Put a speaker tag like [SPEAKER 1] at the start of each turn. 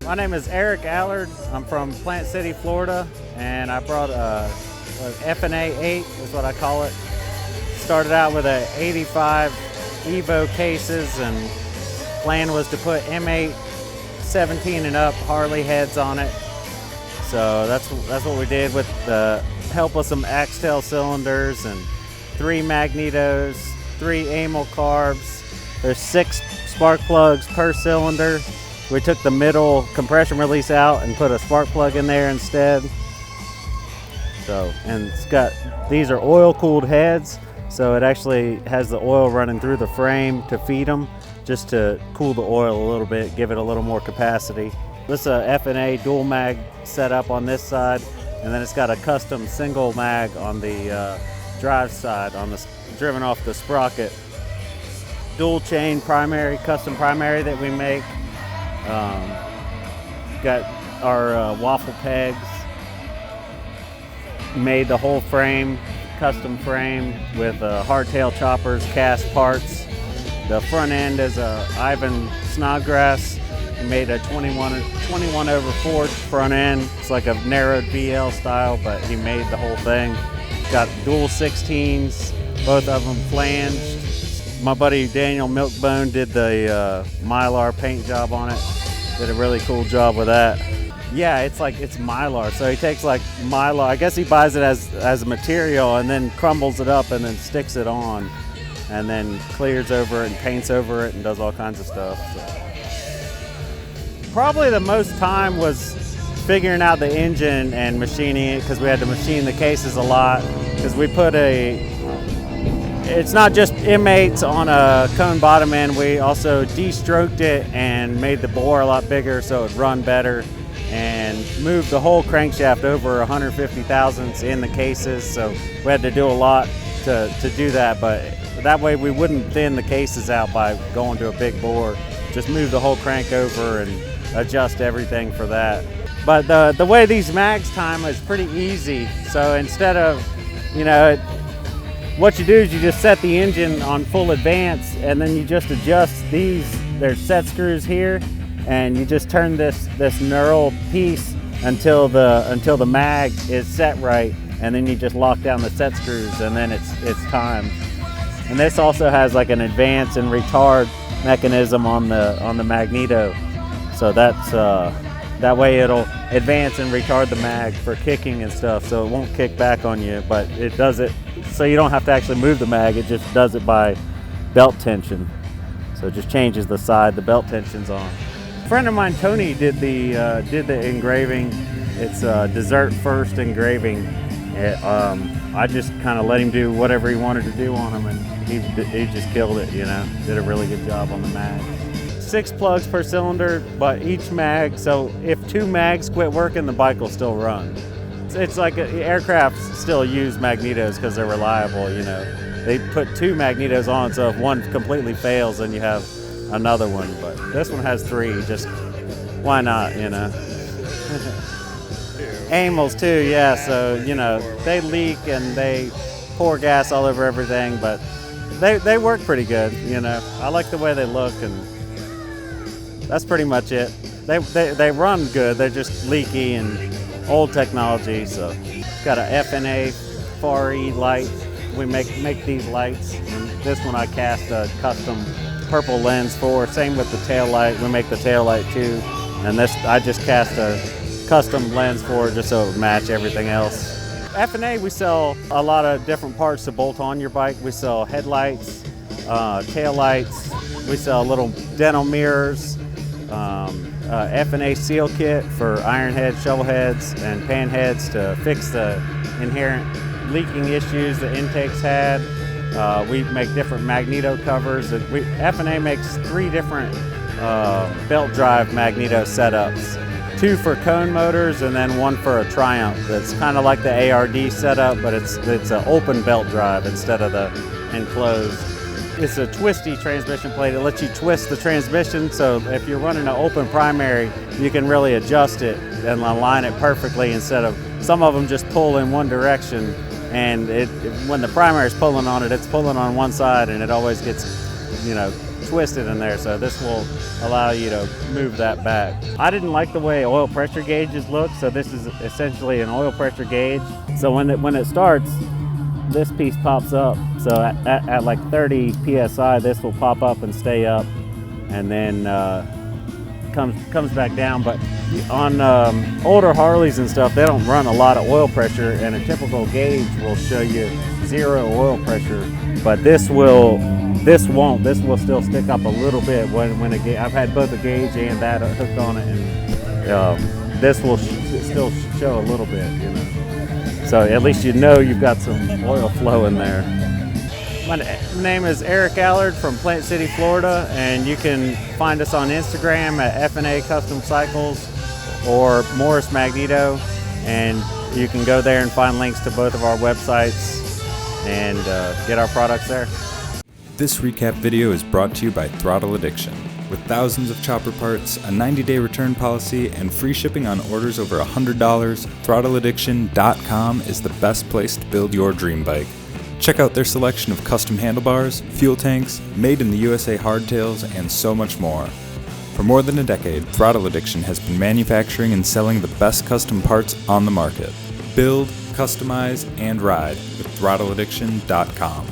[SPEAKER 1] My name is Eric Allard. I'm from Plant City, Florida, and I brought a FNA 8 is what I call it. Started out with a 85 Evo cases, and plan was to put M8 17 and up Harley heads on it. So that's what we did with the help with some Axtel cylinders and 3 magnetos, 3 Amal carbs. There's 6 spark plugs per cylinder. We took the middle compression release out and put a spark plug in there instead. So, and these are oil cooled heads, so it actually has the oil running through the frame to feed them, just to cool the oil a little bit, give it a little more capacity. This is a FNA dual mag setup on this side, and then it's got a custom single mag on the drive side, driven off the sprocket. Dual chain primary, custom primary that we make. Got our waffle pegs. Made the whole frame, custom frame with hardtail choppers, cast parts. The front end is a Ivan Snodgrass. He made a 21 over forged front end. It's like a narrowed BL style, but he made the whole thing. Got dual 16s, both of them flanged. My buddy Daniel Milkbone did the Mylar paint job on it. Did a really cool job with that. Yeah, it's Mylar. So he takes like Mylar, I guess he buys it as a material and then crumbles it up and then sticks it on and then clears over it and paints over it and does all kinds of stuff. So. Probably the most time was figuring out the engine and machining it, because we had to machine the cases a lot, because we put it's not just M8s on a cone bottom end, we also de-stroked it and made the bore a lot bigger so it would run better, and moved the whole crankshaft over 150 thousandths in the cases, so we had to do a lot to do that, but that way we wouldn't thin the cases out by going to a big bore. Just move the whole crank over and adjust everything for that. But the way these mags time is pretty easy, so instead of, what you do is you just set the engine on full advance, and then you just adjust these. There's set screws here, and you just turn this knurl piece until the mag is set right, and then you just lock down the set screws, and then it's timed. And this also has like an advance and retard mechanism on the magneto, so that's that way it'll advance and retard the mag for kicking and stuff, so it won't kick back on you, but it does it so you don't have to actually move the mag. It just does it by belt tension. So it just changes the side the belt tension's on. A friend of mine, Tony, did the engraving. It's dessert first engraving. I just kind of let him do whatever he wanted to do on them, and he just killed it, Did a really good job on the mag. 6 plugs per cylinder, but each mag, so if 2 mags quit working, the bike will still run. It's like aircraft still use magnetos because they're reliable, They put 2 magnetos on, so if one completely fails, then you have another one. But this one has 3, just why not, Amals too, yeah, so, they leak and they pour gas all over everything, but they work pretty good, I like the way they look, and that's pretty much it. They run good, they're just leaky and old technology, so. Got a FNA Far E light. We make these lights, and this one I cast a custom purple lens for. Same with the tail light, we make the tail light too. And this I just cast a custom lens for just so it would match everything else. FNA, we sell a lot of different parts to bolt on your bike. We sell headlights, tail lights, we sell little dental mirrors, FNA seal kit for iron heads, shovel heads, and pan heads to fix the inherent leaking issues the intakes had. We make different magneto covers. FNA makes 3 different belt drive magneto setups. 2 for cone motors and then 1 for a Triumph. That's kind of like the ARD setup, but it's an open belt drive instead of the enclosed. It's a twisty transmission plate. It lets you twist the transmission, so if you're running an open primary, you can really adjust it and align it perfectly instead of, some of them just pull in one direction, and when the primary is pulling on it, it's pulling on one side, and it always gets, twisted in there, so this will allow you to move that back. I didn't like the way oil pressure gauges look, so this is essentially an oil pressure gauge. So when it starts, this piece pops up. So at like 30 psi, this will pop up and stay up, and then comes back down. But on older Harleys and stuff, they don't run a lot of oil pressure, and a typical gauge will show you 0 oil pressure. But this won't. This will still stick up a little bit when I've had both a gauge and that hooked on it, and this will still show a little bit, you know. So at least you know you've got some oil flow in there. My name is Eric Allard from Plant City, Florida, and you can find us on Instagram at FNA Custom Cycles or Morris Magneto, and you can go there and find links to both of our websites and get our products there.
[SPEAKER 2] This recap video is brought to you by Throttle Addiction. With thousands of chopper parts, a 90-day return policy, and free shipping on orders over $100, throttleaddiction.com is the best place to build your dream bike. Check out their selection of custom handlebars, fuel tanks, made in the USA hardtails, and so much more. For more than a decade, Throttle Addiction has been manufacturing and selling the best custom parts on the market. Build, customize, and ride with throttleaddiction.com.